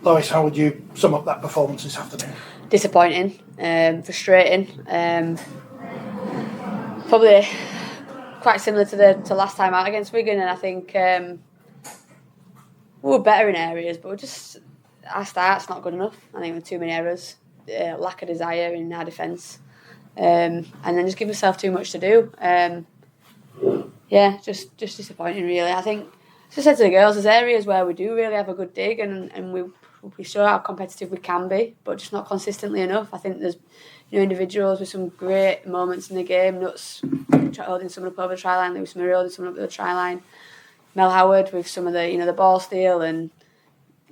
Lois, how would you sum up that performance this afternoon? Disappointing, frustrating, probably quite similar to last time out against Wigan, and I think we were better in areas, but our start's not good enough. I think with too many errors, lack of desire in our defence, and then just give yourself too much to do. Just disappointing really. I think, as I said to the girls, there's areas where we do really have a good dig and we show how competitive we can be, but just not consistently enough. I think there's individuals with some great moments in the game. Nuts holding someone up over the try line, Lewis Murray holding someone up the try line, Mel Howard with some of the the ball steal and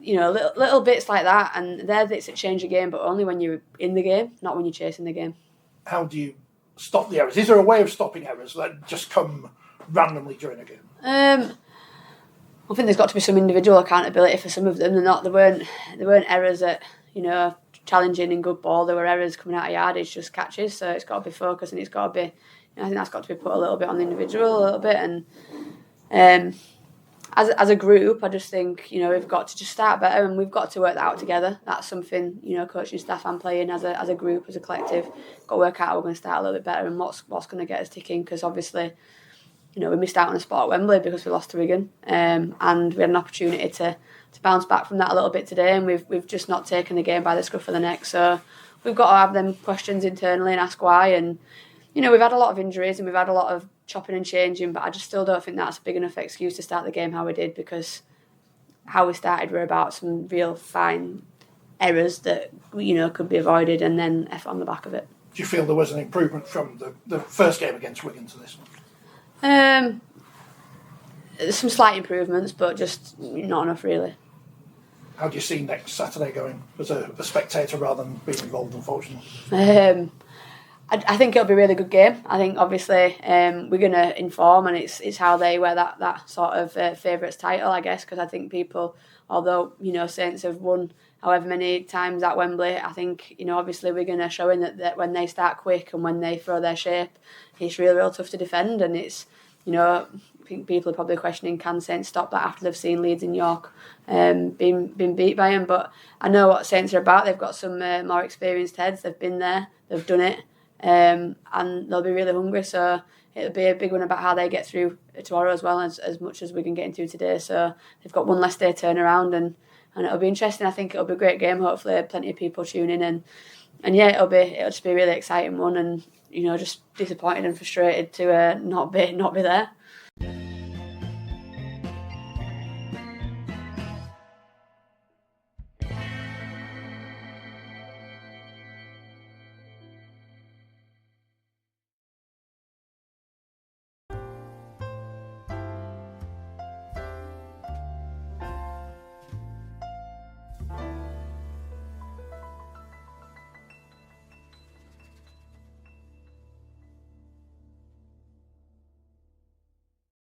little bits like that. And they're bits that change the game, but only when you're in the game, not when you're chasing the game. How do you stop the errors? Is there a way of stopping errors that just come randomly during a game? I think there's got to be some individual accountability for some of them. They weren't errors at challenging in good ball. There were errors coming out of yardage, just catches. So it's got to be focused, and it's got to be. I think that's got to be put a little bit on the individual, a little bit. And as a group, I just think we've got to just start better, and we've got to work that out together. That's something coaching staff and playing as a group, as a collective, got to work out how we're going to start a little bit better and what's going to get us ticking. Because obviously, we missed out on a spot at Wembley because we lost to Wigan, and we had an opportunity to bounce back from that a little bit today, and we've just not taken the game by the scruff of the neck. So we've got to have them questions internally and ask why. And we've had a lot of injuries and we've had a lot of chopping and changing, but I just still don't think that's a big enough excuse to start the game how we did, because how we started were about some real fine errors that could be avoided, and then F on the back of it. Do you feel there was an improvement from the first game against Wigan to this one? Some slight improvements, but just not enough really. How do you see next Saturday going as a spectator rather than being involved, unfortunately? I think it'll be a really good game. I think obviously we're going to inform, and it's how they wear that sort of favourites title, I guess, because I think people, although Saints have won however many times at Wembley, I think obviously we're going to show in that when they start quick and when they throw their shape, it's real tough to defend, and it's I think people are probably questioning, can Saints stop that after they've seen Leeds and York being beat by them. But I know what Saints are about. They've got some more experienced heads. They've been there, they've done it, and they'll be really hungry. So it'll be a big one about how they get through tomorrow as well, as much as we can get into today. So they've got one less day turnaround, and it'll be interesting. I think it'll be a great game. Hopefully plenty of people tune in, and yeah, it'll just be a really exciting one, and just disappointed and frustrated to not be there.